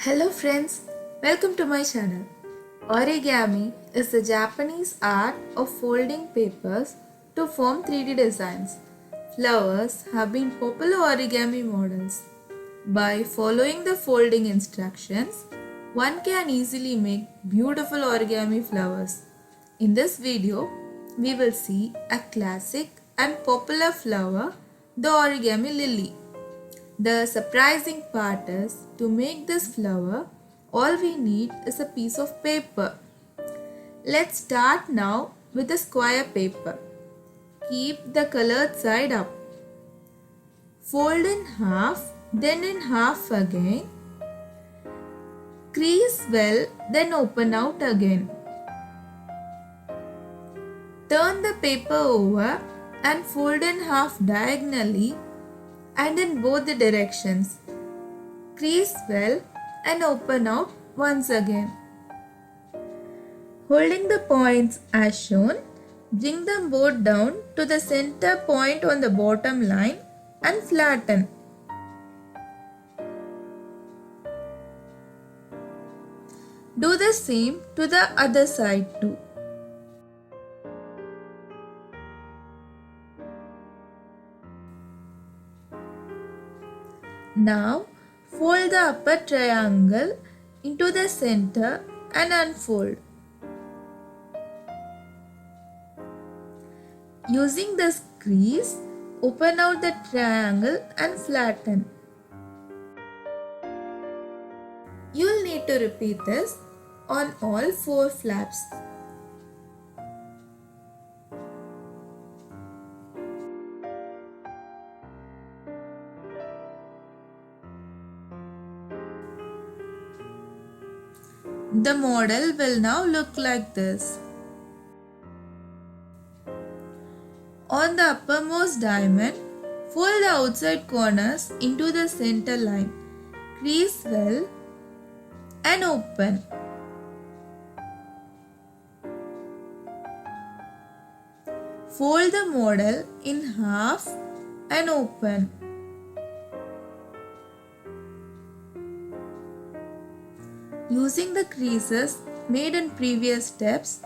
Hello friends, welcome to my channel. Origami is the Japanese art of folding papers to form 3D designs. Flowers have been popular origami models. By following the folding instructions, one can easily make beautiful origami flowers. In this video, we will see a classic and popular flower, the origami lily. The surprising part is, to make this flower, all we need is a piece of paper. Let's start now with the square paper. Keep the colored side up. Fold in half, then in half again. Crease well, then open out again. Turn the paper over and fold in half diagonally and in both the directions. Crease well and open out once again. Holding the points as shown, bring them both down to the center point on the bottom line and flatten. Do the same to the other side too. Now, fold the upper triangle into the center and unfold. Using the crease, open out the triangle and flatten. You'll need to repeat this on all 4 flaps. The model will now look like this. On the uppermost diamond, fold the outside corners into the center line. Crease well and open. Fold the model in half and open. Using the creases made in previous steps,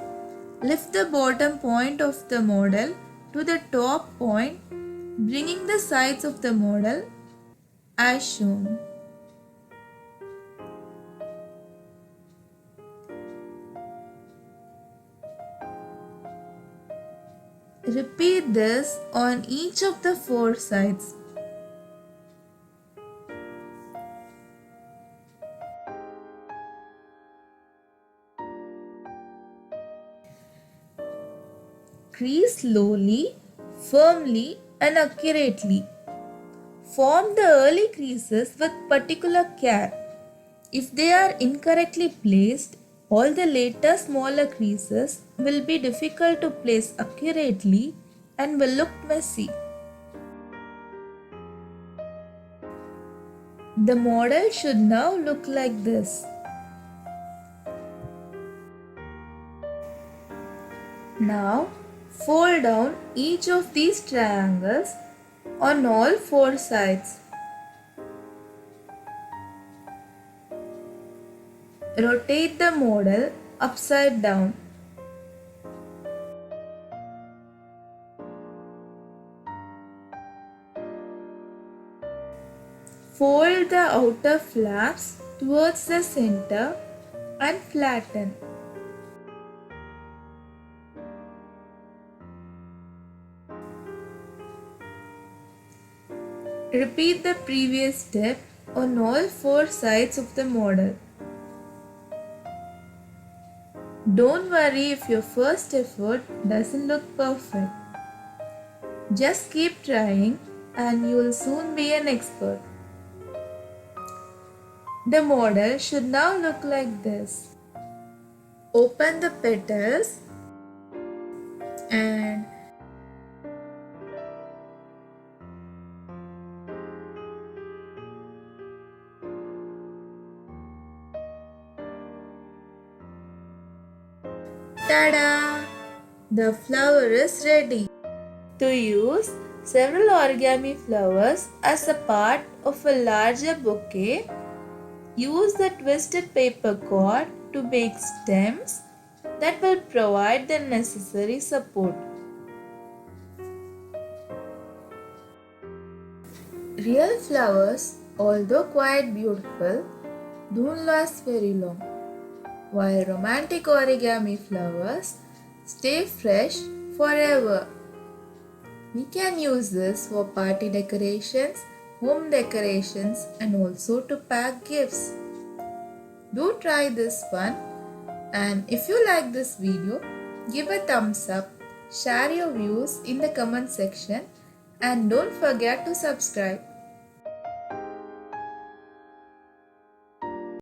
lift the bottom point of the model to the top point, bringing the sides of the model as shown. Repeat this on each of the 4 sides. Crease slowly, firmly and accurately. Form the early creases with particular care. If they are incorrectly placed, all the later smaller creases will be difficult to place accurately and will look messy. The model should now look like this. Now, fold down each of these triangles on all 4 sides. Rotate the model upside down. Fold the outer flaps towards the center and flatten. Repeat the previous step on all 4 sides of the model. Don't worry if your first effort doesn't look perfect. Just keep trying and you will soon be an expert. The model should now look like this. Open the petals and tada! The flower is ready. To use several origami flowers as a part of a larger bouquet, Use the twisted paper cord to make stems that will provide the necessary support. Real flowers, although quite beautiful, don't last very long, while romantic origami flowers stay fresh forever. We can use this for party decorations, home decorations, and also to pack gifts. Do try this one, and if you like this video, give a thumbs up, share your views in the comment section, and don't forget to subscribe.